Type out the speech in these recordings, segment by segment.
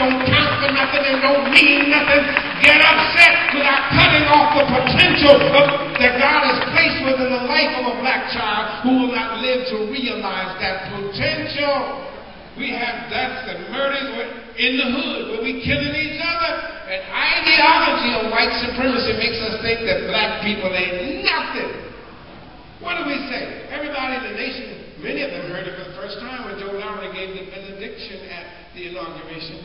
don't count for nothing and don't mean nothing, get upset without cutting off the potential that God has placed within the life of a black child who will not live to realize that potential. We have deaths and murders in the hood where we're killing each other. And ideology of white supremacy makes us think that black people ain't nothing. What do we say? Everybody in the nation, many of them heard it for the first time when Joe Lowry gave the benediction at the inauguration.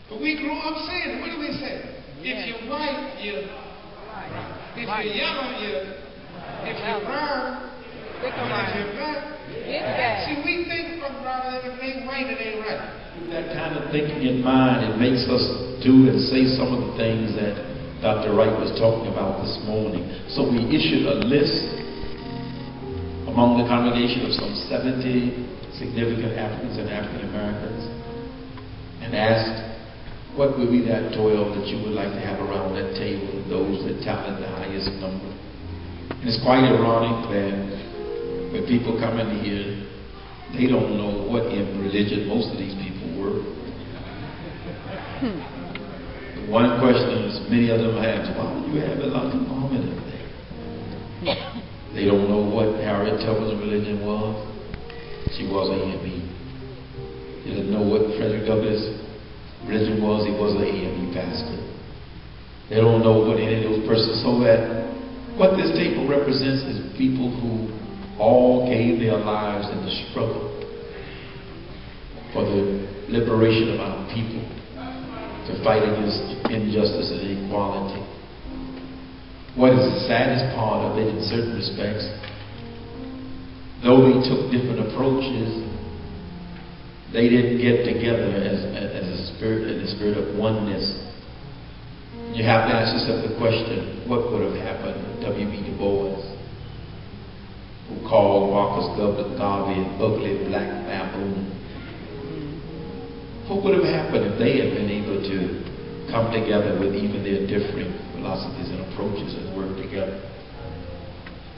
But we grew up saying it. What do we say? If you're white, you're right. If you're yellow, you're right. If you're brown, if you're black, see, we think rather than if it ain't right, it ain't right. With that kind of thinking in mind, it makes us do and say some of the things that Dr. Wright was talking about this morning. So we issued a list among the congregation of some 70 significant Africans and African Americans and asked, what would be that 12 that you would like to have around that table, those that tallied the highest number? And it's quite ironic that when people come in here, they don't know what in religion most of these people were. The one question is many of them have, why do you have a lot of Muhammad in there? They don't know what Harriet Tubman's religion was. She was a AME. They didn't know what Frederick Douglass' religion was. He was an AME pastor. They don't know what any of those persons. So that what this table represents is people who all gave their lives in the struggle for the liberation of our people, to fight against injustice and inequality. What is the saddest part of it in certain respects, though they took different approaches, they didn't get together as a spirit, in the spirit of oneness. You have to ask yourself the question, what would have happened to W.B. Du Bois, who called Marcus Garvey an ugly black baboon? What would have happened if they had been able to come together with even their differing philosophies and approaches and work together?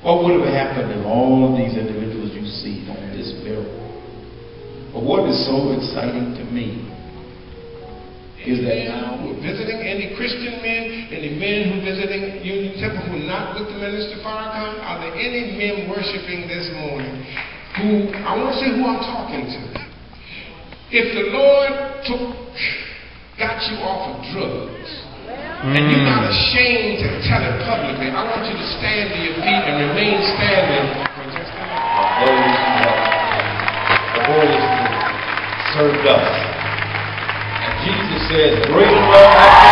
What would have happened if all of these individuals you see on this bill? But what is so exciting to me is that now we're visiting any Christian men, any men who visiting Union Temple who are not with the minister Farrakhan. Are there any men worshiping this morning who, I want to say who I'm talking to. If the Lord got you off of drugs, and you're not ashamed to tell it publicly, I want you to stand to your feet and remain standing. The Holy Spirit served us. And Jesus says, greater love hath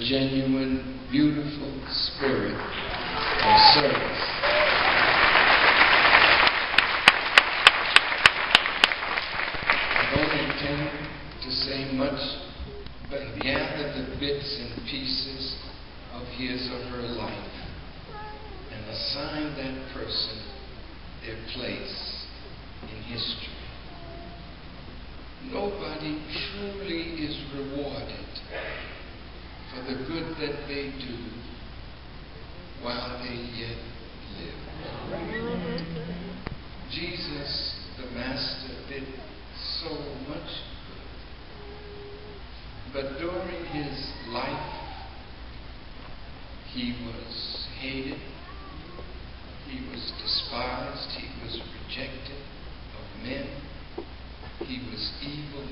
genuine, beautiful spirit of service. I don't intend to say much, but gather the bits and pieces of his or her life and assign that person their place in history. Nobody truly is rewarded for the good that they do while they yet live. Jesus, the Master, did so much good. But during his life, he was hated, he was despised, he was rejected of men, he was evil